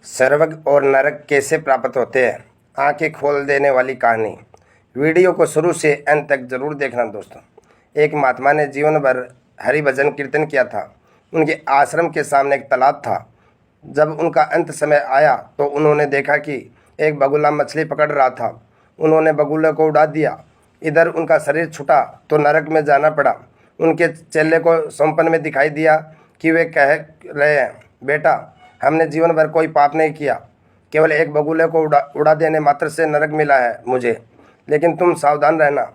स्वर्ग और नरक कैसे प्राप्त होते हैं, आंखें खोल देने वाली कहानी। वीडियो को शुरू से अंत तक जरूर देखना दोस्तों। एक महात्मा ने जीवन भर हरि भजन कीर्तन किया था। उनके आश्रम के सामने एक तालाब था। जब उनका अंत समय आया तो उन्होंने देखा कि एक बगुला मछली पकड़ रहा था। उन्होंने बगुले को उड़ा दिया। इधर उनका शरीर छूटा तो नरक में जाना पड़ा। उनके चेले को स्वप्न में दिखाई दिया कि वे कह रहे हैं, बेटा हमने जीवन भर कोई पाप नहीं किया, केवल एक बगुले को उड़ा देने मात्र से नरक मिला है मुझे। लेकिन तुम सावधान रहना,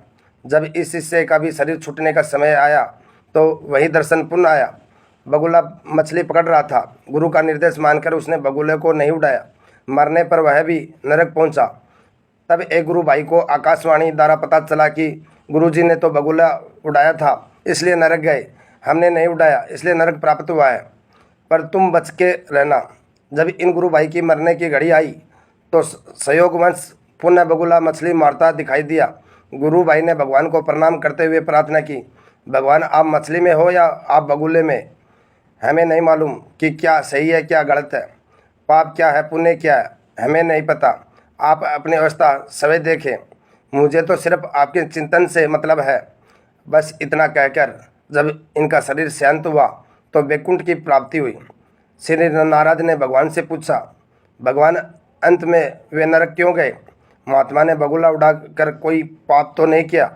जब इस हिस्से का भी शरीर छूटने का समय आया तो वही दर्शन पुनः आया। बगुला मछली पकड़ रहा था। गुरु का निर्देश मानकर उसने बगुले को नहीं उड़ाया। मरने पर वह भी नरक पहुंचा। तब एक गुरु भाई को आकाशवाणी द्वारा पता चला कि गुरुजी ने तो बगुला उड़ाया था, इसलिए नरक गए। हमने नहीं उड़ाया, इसलिए नरक प्राप्त हुआ है, पर तुम बच के रहना। जब इन गुरु भाई की मरने की घड़ी आई तो संयोगवश पुनः बगुला मछली मारता दिखाई दिया। गुरु भाई ने भगवान को प्रणाम करते हुए प्रार्थना की, भगवान आप मछली में हो या आप बगुले में, हमें नहीं मालूम कि क्या सही है क्या गलत है, पाप क्या है पुण्य क्या है, हमें नहीं पता। आप अपनी अवस्था सवै देखें, मुझे तो सिर्फ आपके चिंतन से मतलब है। बस इतना कहकर जब इनका शरीर शांत हुआ तो वैकुंठ की प्राप्ति हुई। श्री नारद ने भगवान से पूछा, भगवान अंत में वे नरक क्यों गए? महात्मा ने बगुला उड़ाकर कोई पाप तो नहीं किया।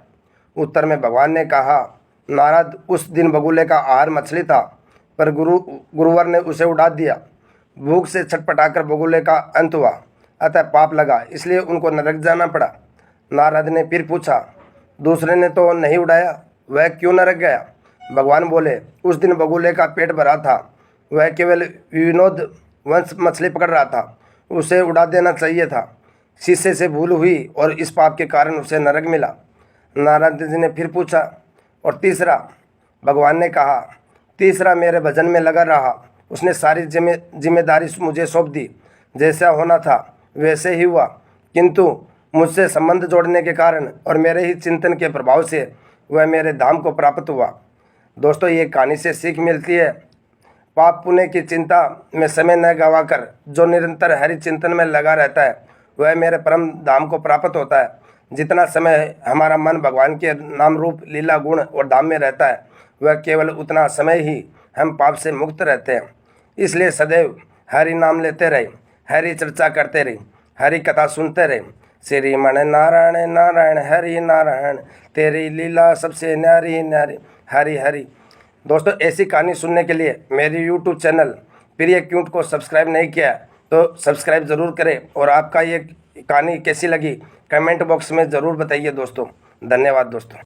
उत्तर में भगवान ने कहा, नारद उस दिन बगुले का आहार मछली था, पर गुरुवर ने उसे उड़ा दिया। भूख से छटपटाकर बगुले का अंत हुआ, अतः पाप लगा, इसलिए उनको नरक जाना पड़ा। नारद ने फिर पूछा, दूसरे ने तो नहीं उड़ाया, वह क्यों नरक गया? भगवान बोले, उस दिन बगुले का पेट भरा था, वह केवल विनोद वंश मछली पकड़ रहा था, उसे उड़ा देना चाहिए था। शीशे से भूल हुई और इस पाप के कारण उसे नरक मिला। नारद जी ने फिर पूछा, और तीसरा? भगवान ने कहा, तीसरा मेरे भजन में लगा रहा, उसने सारी जिम्मेदारी मुझे सौंप दी। जैसा होना था वैसे ही हुआ, किंतु मुझसे संबंध जोड़ने के कारण और मेरे ही चिंतन के प्रभाव से वह मेरे धाम को प्राप्त हुआ। दोस्तों, ये कहानी से सीख मिलती है, पाप पुण्य की चिंता में समय न गंवाकर जो निरंतर हरि चिंतन में लगा रहता है वह मेरे परम धाम को प्राप्त होता है। जितना समय हमारा मन भगवान के नाम रूप लीला गुण और धाम में रहता है वह केवल उतना समय ही हम पाप से मुक्त रहते हैं। इसलिए सदैव हरि नाम लेते रहे, हरि चर्चा करते रहे, हरि कथा सुनते रहे। श्रीमन नारायण नारायण हरि नारायण, तेरी लीला सबसे न्यारी न्यारी, हरि हरि। दोस्तों, ऐसी कहानी सुनने के लिए मेरी YouTube चैनल प्रिय क्यूट को सब्सक्राइब नहीं किया तो सब्सक्राइब ज़रूर करें, और आपका ये कहानी कैसी लगी कमेंट बॉक्स में ज़रूर बताइए दोस्तों। धन्यवाद दोस्तों।